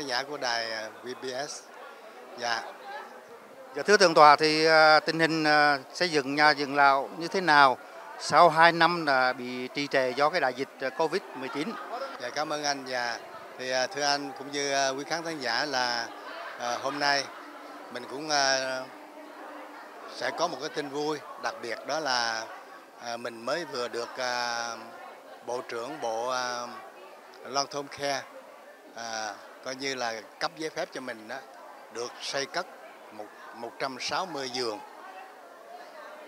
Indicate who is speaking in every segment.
Speaker 1: khán giả của đài VBS. Dạ.
Speaker 2: Thưa Thượng tọa, thì tình hình xây dựng nhà dưỡng lão như thế nào sau 2 năm là bị trì trệ do cái đại dịch Covid-19?
Speaker 1: Dạ, cảm ơn anh. Dạ, thì thưa anh cũng như quý khán giả là hôm nay mình cũng sẽ có một cái tin vui đặc biệt, đó là mình mới vừa được Bộ trưởng Bộ Long Thôn Care coi như là cấp giấy phép cho mình đó, được xây cất 160 giường,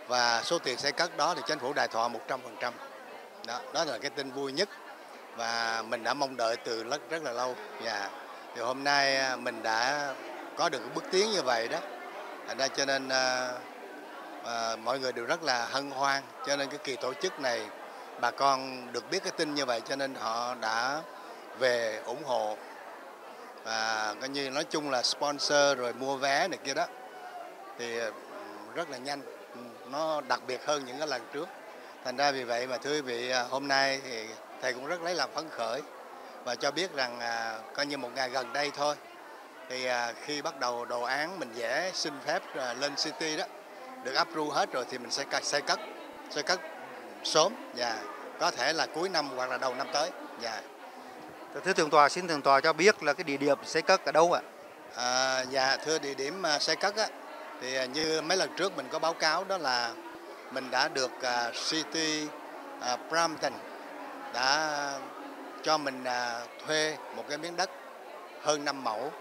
Speaker 1: và số tiền xây cất đó thì chính phủ đài thọ 100%. Đó là cái tin vui nhất và mình đã mong đợi từ rất là lâu. Và thì hôm nay mình đã có được một bước tiến như vậy đó. Thành ra cho nên mọi người đều rất là hân hoan. Cho nên cái kỳ tổ chức này, bà con được biết cái tin như vậy cho nên họ đã về ủng hộ, và coi như nói chung là sponsor rồi mua vé này kia đó, thì rất là nhanh, nó đặc biệt hơn những cái lần trước. Thành ra vì vậy mà thưa quý vị, hôm nay thì thầy cũng rất lấy làm phấn khởi và cho biết rằng coi như một ngày gần đây thôi, thì khi bắt đầu đồ án mình vẽ xin phép lên city đó được approve hết rồi, thì mình sẽ xây cất sớm, và có thể là cuối năm hoặc là đầu năm tới. Dạ.
Speaker 2: Thưa Thượng tọa, xin Thượng tọa cho biết là cái địa điểm xây cất ở đâu ạ?
Speaker 1: Dạ, thưa, địa điểm xây cất á, thì như mấy lần trước mình có báo cáo, đó là mình đã được City Brampton đã cho mình thuê một cái miếng đất hơn 5 mẫu,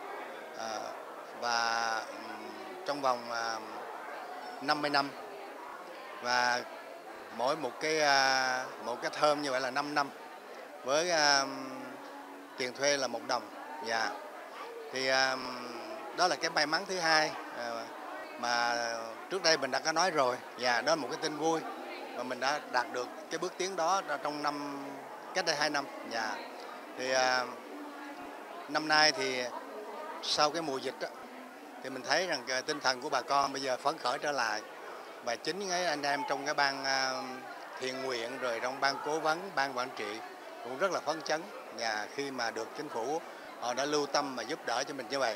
Speaker 1: và trong vòng 50 năm, và mỗi một cái thơm như vậy là 5 năm, với tiền thuê là 1 đồng. Dạ. Thì đó là cái may mắn thứ hai mà trước đây mình đã có nói rồi. Và đó là một cái tin vui mà mình đã đạt được cái bước tiến đó trong cách đây 2 năm. Dạ. Thì năm nay thì sau cái mùa dịch đó, thì mình thấy rằng cái tinh thần của bà con bây giờ phấn khởi trở lại, và chính cái anh em trong cái ban thiện nguyện rồi trong ban cố vấn, ban quản trị cũng rất là phấn chấn. Và khi mà được chính phủ họ đã lưu tâm mà giúp đỡ cho mình như vậy,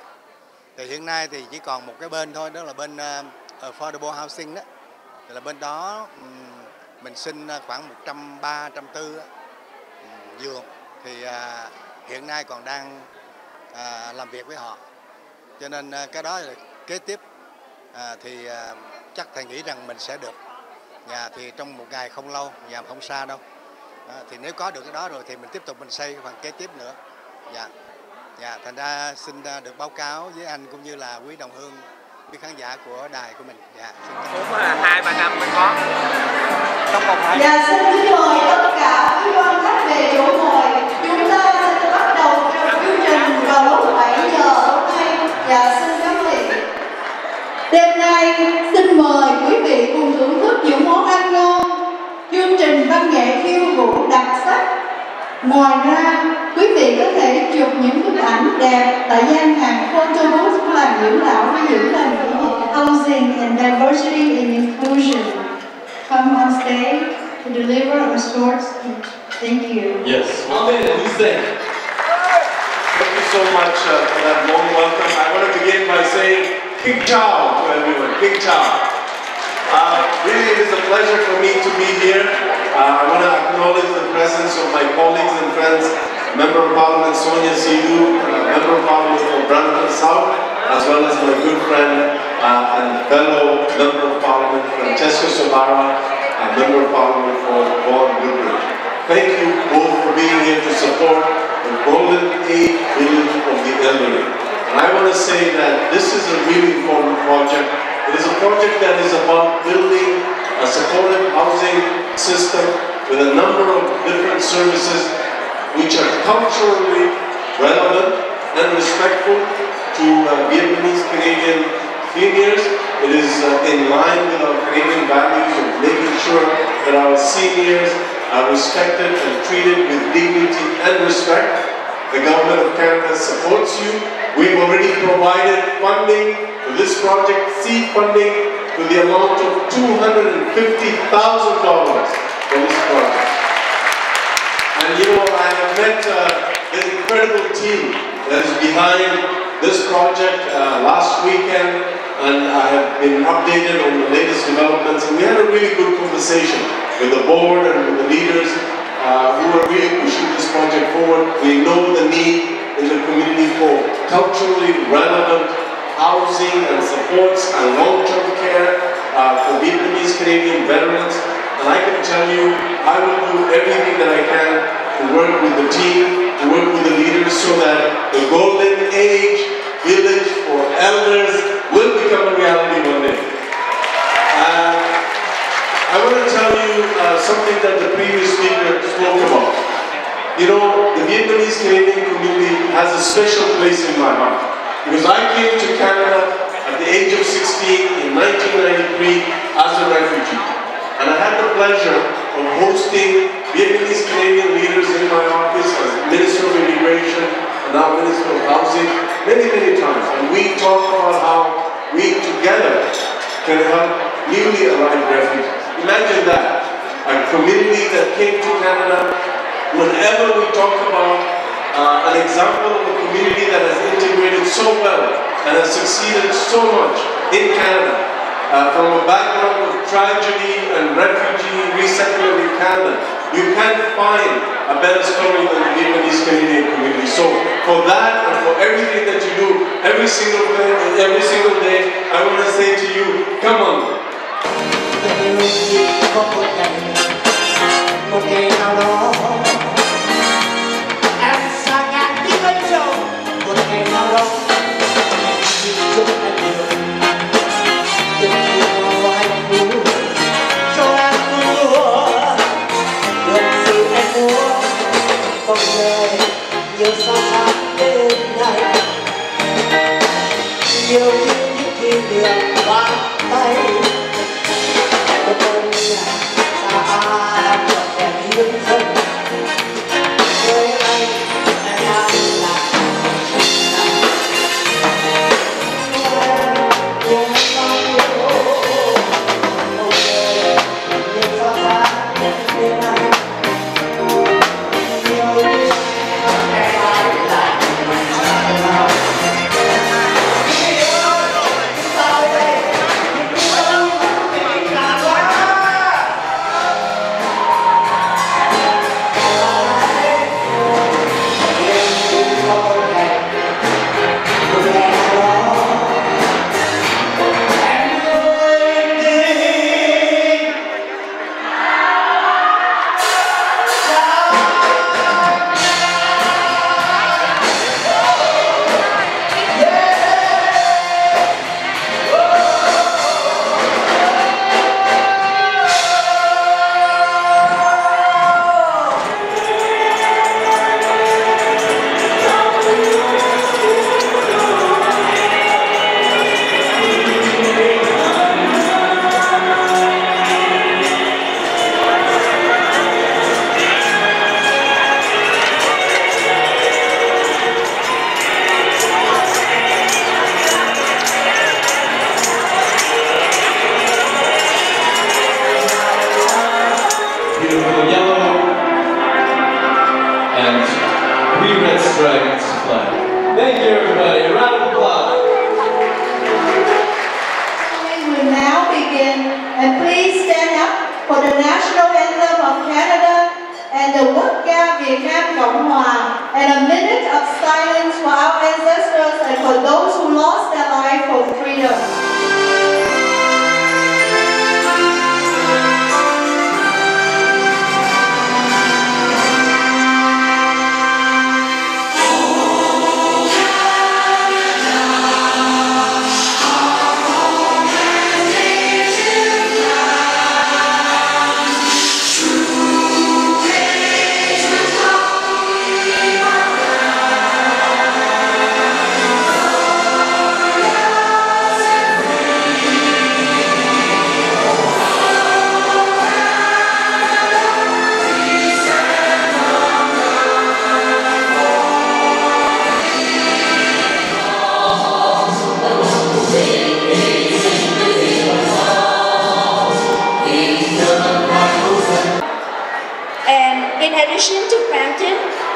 Speaker 1: thì hiện nay thì chỉ còn một cái bên thôi, đó là bên affordable housing đó. Thì là bên đó mình xin khoảng 130, 140 giường, thì hiện nay còn đang làm việc với họ. Cho nên cái đó là kế tiếp thì chắc thầy nghĩ rằng mình sẽ được. Thì trong một ngày không lâu, không xa đâu. Thì nếu có được cái đó rồi thì mình tiếp tục mình xây phần kế tiếp nữa. Thành ra xin được báo cáo với anh cũng như là quý đồng hương, quý khán giả của đài của mình.
Speaker 3: Cũng là 2-3 năm mới có.
Speaker 2: Trong vòng 2
Speaker 4: năm. Xin kính mời tất cả quý quan khách về chỗ ngồi. Chúng ta sẽ bắt đầu chương trình vào lúc 7 giờ hôm nay. Xin các vị. Đêm nay xin mời quý vị cùng thưởng thức những món ăn ngon, chương trình văn nghệ khiêu vũ đặc sắc. Ngoài ra, quý vị có thể chụp những bức ảnh đẹp tại gian hàng photo booth của làng dưỡng lão với những hình Housing and Diversity and Inclusion. Come on stage to deliver a short speech. Thank you.
Speaker 5: Yes. Amen. Please thank you so much for that warm welcome. I want to begin by saying King Chao to everyone. King Chao. Really, it is a pleasure for me to be here. I want to acknowledge the presence of my colleagues and friends, Member of Parliament Sonia Sidhu, Member of Parliament for Brampton South, as well as my good friend and fellow Member of Parliament Francesco Sobara, and Member of Parliament for Duong. Thank you both for being here to support the Golden Age Village of the Elderly. And I want to say that this is a really important project. It is a project that is about building a supportive housing system with a number of different services which are culturally relevant and respectful to Vietnamese Canadian seniors. It is in line with our Canadian values of making sure that our seniors are respected and treated with dignity and respect. The Government of Canada supports you. We've already provided funding for this project, seed funding to the amount of $250,000 for this project. And you know, I have met an incredible team that is behind this project last weekend, and I have been updated on the latest developments, and we had a really good conversation with the board and with the leaders who are really pushing this project forward. We know the need in the community for culturally relevant housing and supports and long-term care for Vietnamese Canadian veterans. And I can tell you, I will do everything that I can to work with the team, to work with the leaders so that the Golden Age Village for Elders will become a reality one day. I want to tell you something that the previous speaker spoke about. You know, the Vietnamese Canadian community has a special place in my heart. Because I came to Canada at the age of 16 in 1993 as a refugee. And I had the pleasure of hosting Vietnamese Canadian leaders in my office as Minister of Immigration and now Minister of Housing many, many times. And we talk about how we together can help newly arrived refugees. Imagine that, a community that came to Canada. Whenever we talk about an example of a community that has integrated so well and has succeeded so much in Canada, from a background of tragedy and refugee resettlement in Canada, you can't find a better story than the Vietnamese Canadian community. So for that and for everything that you do every single day, I want to say to you, come on.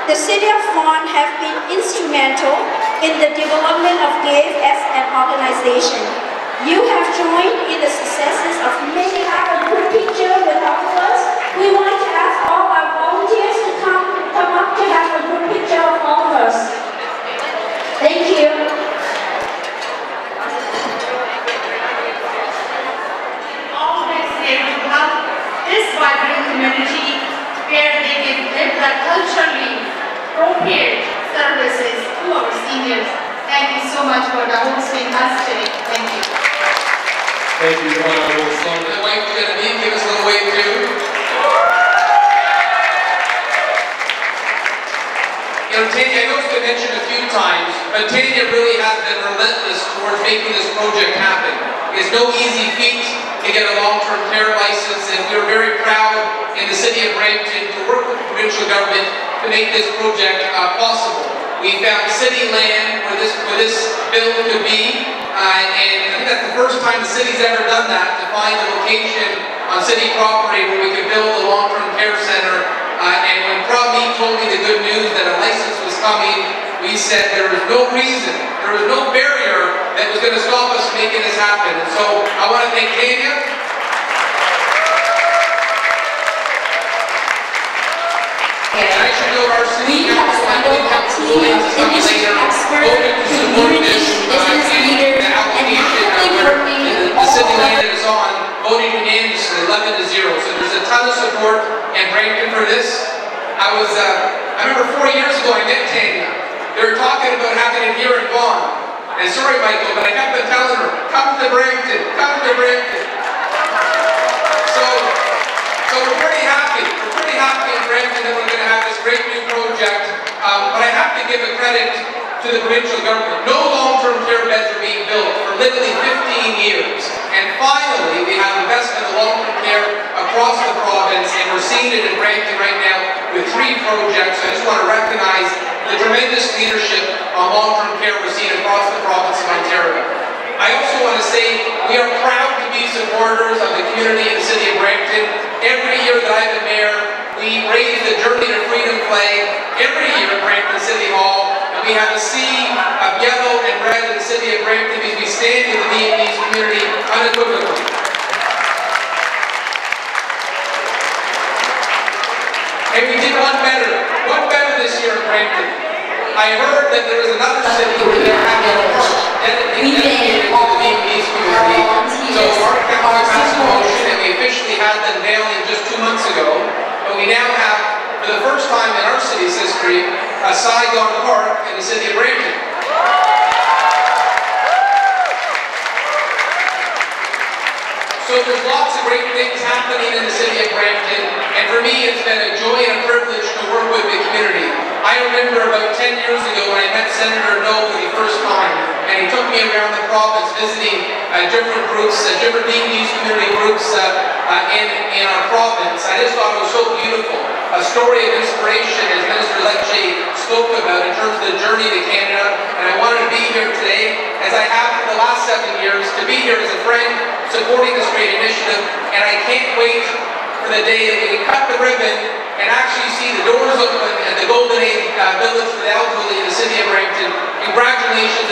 Speaker 4: the City of Xuan have been instrumental in the development of GIVE as an organization. You have joined in the successes of many. Have a good picture with all of us. We want to ask all our volunteers to come up to have a good picture of all of us. Thank you.
Speaker 6: Always here to help this vibrant community where they can give the culturally appropriate services to our seniors. Thank you so much for the hosting us today. Thank you.
Speaker 5: Thank you, Honorable Son.
Speaker 3: The wife Genevieve, give us a little wave too. You know, Tanya, I know it's been mentioned a few times, but Tanya really has been relentless towards making this project happen. It's no easy feat to get a long-term care license, and we're very proud in the City of Brampton to work with the provincial government to make this project possible. We found city land where this bill could be, and I think that's the first time the city's ever done that, to find a location on city property where we could build a long-term care center. And when Praveen told me the good news that a license was coming, we said there was no reason, there was no barrier that was going to stop us from making this happen. And so I want to thank Tanya. And I should know our city council and the council buildings is coming later, voted to support this and the application the city land that is on, voted unanimously 11-0. So there's a ton of support in Brampton for this. I remember 4 years ago I met Tanya. They were talking about having it here in Vaughan. And sorry, Michael, but I kept on telling her, come to Brampton, come to Brampton. So we're pretty happy. We're pretty happy in Brampton that we're going to have this great new project. But I have to give a credit to the provincial government. No long-term care beds are being built for literally 15 years. And finally, we have investment in long-term care across the province, and we're seeing it in Brampton right now with 3 projects. I just want to recognize the tremendous leadership on long-term care we're seeing across the province of Ontario. I also want to say we are proud to be supporters of the community in the City of Brampton. Every year that I've been mayor, we raise the Journey to Freedom flag every year at Brampton City Hall. And we have a sea of yellow and red in the City of Brampton because we stand with the Vietnamese community unequivocally. And we did one better this year in Brampton. I heard that there was another city where they're having a park dedicated to the Vietnamese community. So our council passed a motion and we officially had the unveiling just 2 months ago. But we now have, for the first time in our city's history, a Saigon Park in the city of Brampton. So there's lots of great things happening in the city of Brampton, and for me it's been a joy and a privilege to work with the community. I remember about 10 years ago when I met Senator No for the first time, and he took me around the province visiting different groups, different Vietnamese community groups in our province. I just thought it was so beautiful. A story of inspiration, as Minister Lecce spoke about, in terms of the journey to Canada, and I wanted to be here today, as I have for the last 7 years, to be here as a friend supporting this great initiative, and I can't wait for the day that we cut the ribbon and actually see the doors open at the Golden Age Village for the elderly in the city of Brampton. Congratulations